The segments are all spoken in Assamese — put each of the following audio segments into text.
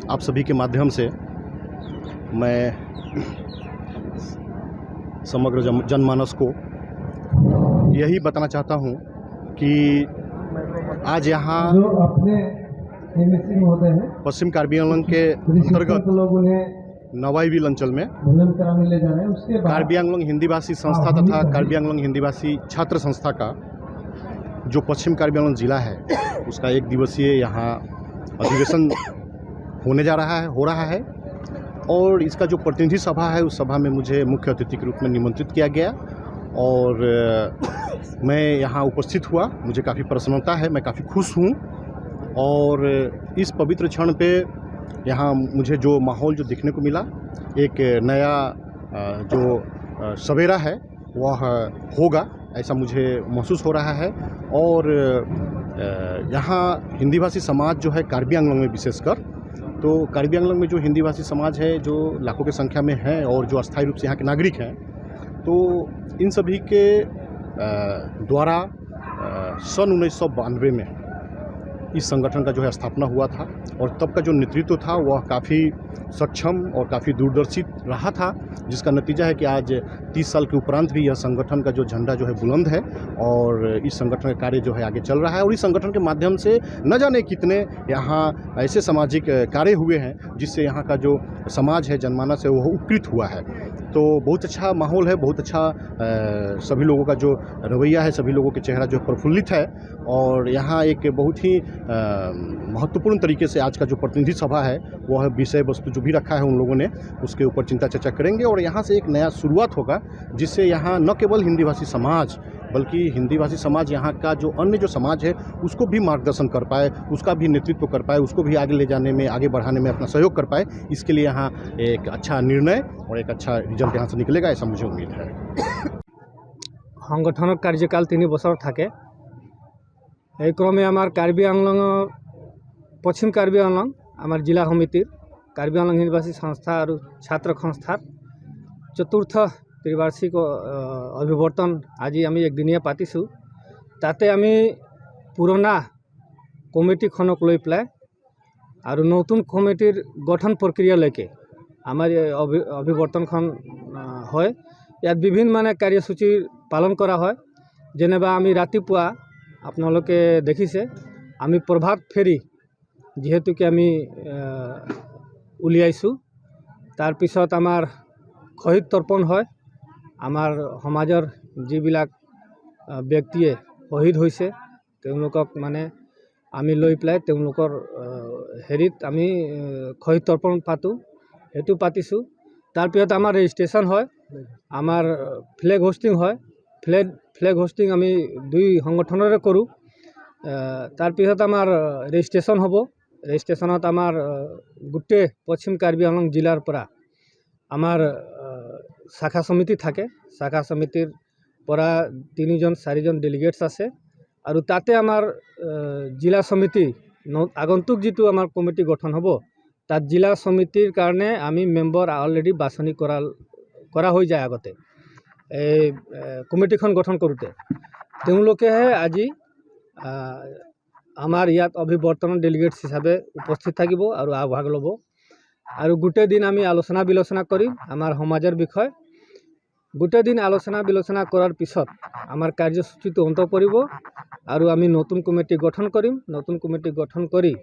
आप सभी के माध्यम से मैं समग्र जनमानस को यही बताना चाहता हूं कि आज यहाँ पश्चिम कार्बी आंगलों के अंतर्गत नवाईविल अंचल में कार्बी आंगलों हिंदी भाषी संस्था तथा कार्बी आंगलों हिंदी भाषी छात्र संस्था का जो पश्चिम कार्बी आंगलों जिला है उसका एक दिवसीय यहाँ अधिवेशन हो रहा है और इसका जो प्रतिनिधि सभा है उस सभा में मुझे मुख्य अतिथि के रूप में निमंत्रित किया गया और मैं यहाँ उपस्थित हुआ। मुझे काफ़ी प्रसन्नता है, मैं काफ़ी खुश हूँ और इस पवित्र क्षण पे यहाँ मुझे जो माहौल जो देखने को मिला, एक नया जो सवेरा है वह होगा ऐसा मुझे महसूस हो रहा है। और यहाँ हिंदी भाषी समाज जो है कार्बी आंगलों में विशेषकर, तो कार्बी आंगलों में जो हिंदी भाषी समाज है जो लाखों की संख्या में है और जो अस्थायी रूप से यहाँ के नागरिक हैं, तो इन सभी के द्वारा सन 1992 में इस संगठन का जो है स्थापना हुआ था और तब का जो नेतृत्व था वह काफ़ी सक्षम और काफ़ी दूरदर्शी रहा था, जिसका नतीजा है कि आज 30 साल के उपरांत भी यह संगठन का जो झंडा जो है बुलंद है और इस संगठन का कार्य जो है आगे चल रहा है। और इस संगठन के माध्यम से न जाने कितने यहाँ ऐसे सामाजिक कार्य हुए हैं जिससे यहाँ का जो समाज है, जनमानस है, वह उपकृत हुआ है। तो बहुत अच्छा माहौल है, बहुत अच्छा सभी लोगों का जो रवैया है, सभी लोगों के चेहरा जो प्रफुल्लित है और यहाँ एक बहुत ही महत्वपूर्ण तरीके से आज का जो प्रतिनिधि सभा है वह विषय वस्तु जो भी रखा है उन लोगों ने उसके ऊपर चिंता चर्चा करेंगे और यहाँ से एक नया शुरुआत होगा जिससे यहाँ न केवल हिंदी भाषी समाज बल्कि हिंदी भाषी समाज यहाँ का जो अन्य जो समाज है उसको भी मार्गदर्शन कर पाए, उसका भी नेतृत्व कर पाए, उसको भी आगे ले जाने में, आगे बढ़ाने में अपना सहयोग कर पाए। इसके लिए यहाँ एक अच्छा निर्णय और एक अच्छा रिजल्ट यहाँ से निकलेगा ऐसा मुझे उम्मीद है। संगठन कार्यकाल 3 बছर থাকে। এই ক্রমে আমার কার্বি আংলং পশ্চিম কার্বি আংলং আমার জিলা সমিতির কার্বি আংলং হিন্দীভাষী সংস্থা আর ছাত্র সংস্থার চতুর্থ ত্রিবার্ষিক অভিবর্তন আজি আমি একদিনীয়া পাতিছোঁ। তাতে আমি পুৰণা কমিটিখনক লৈ পেলাই আৰু নতুন কমিটিৰ গঠন প্ৰক্ৰিয়ালৈকে আমাৰ অভিবৰ্তনখন হয়। ইয়াত বিভিন্ন মানে কাৰ্যসূচী পালন কৰা হয়। যেনেবা আমি ৰাতিপুৱা আপোনালোকে দেখিছে আমি প্ৰভাত ফেৰী যিহেতুকে আমি উলিয়াইছোঁ। তাৰপিছত আমাৰ শহীদ তৰ্পণ হয়। আমাৰ সমাজৰ যিবিলাক ব্যক্তিয়ে শহীদ হৈছে তেওঁলোকক মানে আমি লৈ পেলাই তেওঁলোকৰ হেৰিত আমি শহীদ তৰ্পণ পাতোঁ, সেইটো পাতিছোঁ। তাৰপিছত আমাৰ ৰেজিষ্ট্ৰেশ্যন হয়, আমাৰ ফ্লেগ হোষ্টিং হয়। ফ্লেগ হোষ্টিং আমি 2 সংগঠনৰে কৰোঁ। তাৰপিছত আমাৰ ৰেজিষ্ট্ৰেশ্যন হ'ব। ৰেজিষ্ট্ৰেশ্যনত আমাৰ গোটেই পশ্চিম কাৰ্বি আংলং জিলাৰ পৰা আমাৰ শাখা সমিতি থাকে। শাখা সমিতিৰ পৰা 3-4জন ডেলিগেটছ আছে আৰু তাতে আমাৰ জিলা সমিতি আগন্তুক যিটো আমাৰ কমিটি গঠন হ'ব তাত জিলা সমিতিৰ কাৰণে আমি মেম্বাৰ অলৰেডি বাছনি কৰা হৈ যায়। আগতে এই কমিটিখন গঠন কৰোঁতে তেওঁলোকেহে আজি আমাৰ ইয়াত অভিবৰ্তনৰ ডেলিগেটছ হিচাপে উপস্থিত থাকিব আৰু আগভাগ ল'ব আৰু গোটেই দিন আমি আলোচনা বিলোচনা কৰিম আমাৰ সমাজৰ বিষয়ে। গোটেই দিন আলোচনা বিলোচনা কৰাৰ পিছত আমাৰ কাৰ্যসূচীটো অন্ত পৰিব আৰু আমি নতুন কমিটি গঠন কৰিম। নতুন কমিটি গঠন কৰি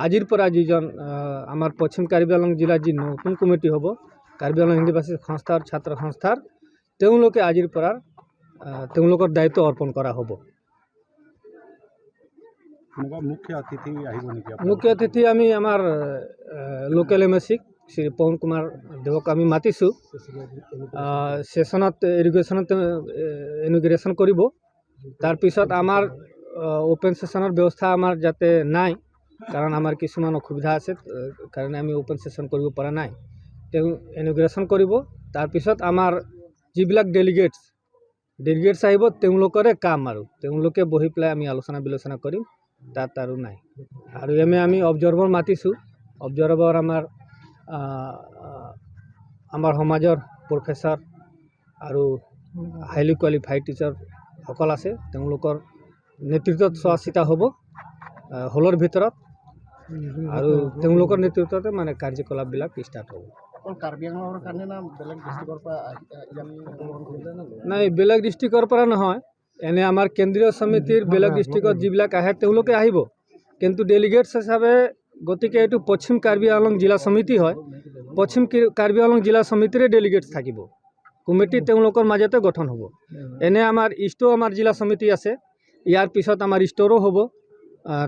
আজিৰ পৰা যিজন আমাৰ পশ্চিম কাৰ্বি আংলং জিলাৰ যি নতুন কমিটি হ'ব কাৰ্বি আংলং হিন্দী ভাষী সংস্থাৰ ছাত্ৰ সংস্থাৰ, তেওঁলোকে আজিৰ পৰা তেওঁলোকৰ দায়িত্ব অৰ্পণ কৰা হ'ব। মুখ্য অতিথি আমি আমাৰ লোকেল এমএসি শ্ৰী পৱন কুমাৰ দেৱক আমি মাতিছোঁ। সেশ্যনত ইনগ্ৰেশ্যন কৰিব। তাৰপিছত আমাৰ ওপেন সেশ্যনৰ ব্যৱস্থা আমাৰ যাতে নাই, কাৰণ আমাৰ কিছুমান অসুবিধা আছে কাৰণে আমি ওপেন সেশ্যন কৰিব পৰা নাই। তেওঁ ইনগ্ৰেশ্যন কৰিব। তাৰপিছত আমাৰ যিবিলাক ডেলিগেটছ আহিব তেওঁলোকৰে কাম আৰু তেওঁলোকে বহি পেলাই আমি আলোচনা বিলোচনা কৰিম, তাত আৰু নাই। আৰু আমি অবজাৰ্ভাৰ মাতিছোঁ। অবজাৰ্ভাৰ আমাৰ সমাজৰ প্ৰফেসৰ আৰু হাইলি কোৱালিফাইড টিচাৰসকল আছে, তেওঁলোকৰ নেতৃত্বত চোৱা চিতা হ'ব হলৰ ভিতৰত। আৰু তেওঁলোকৰ নেতৃত্বতে মানে কাৰ্যকলাপবিলাক ষ্টাৰ্ট হ'ব। অকল কাৰ্বি আংলঙৰ কাৰণে না বেলেগ ডিষ্ট্ৰিক্টৰ পৰা অংশগ্ৰহণ কৰিলে না? নাই, বেলেগ ডিষ্ট্ৰিক্টৰ পৰা নহয়, এনে আমাৰ কেন্দ্ৰীয় সমিতিৰ বেলেগ ডিষ্ট্ৰিক্টত যিবিলাক আহে তেওঁলোকে আহিব, কিন্তু ডেলিগেটছ হিচাপে গতিকে এইটো পশ্চিম কাৰ্বি আংলং জিলা সমিতি হয়, পশ্চিম কাৰ্বি আংলং জিলা সমিতিৰে ডেলিগেটছ থাকিব, কমিটি তেওঁলোকৰ মাজতে গঠন হ'ব। এনে আমাৰ ইষ্টও আমাৰ জিলা সমিতি আছে, ইয়াৰ পিছত আমাৰ ইষ্টৰো হ'ব,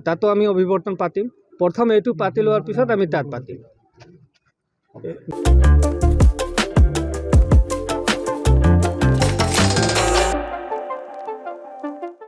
তাতো আমি অভিৱৰ্তন পাতিম। প্ৰথম এইটো পাতি লোৱাৰ পিছত আমি তাত পাতিম।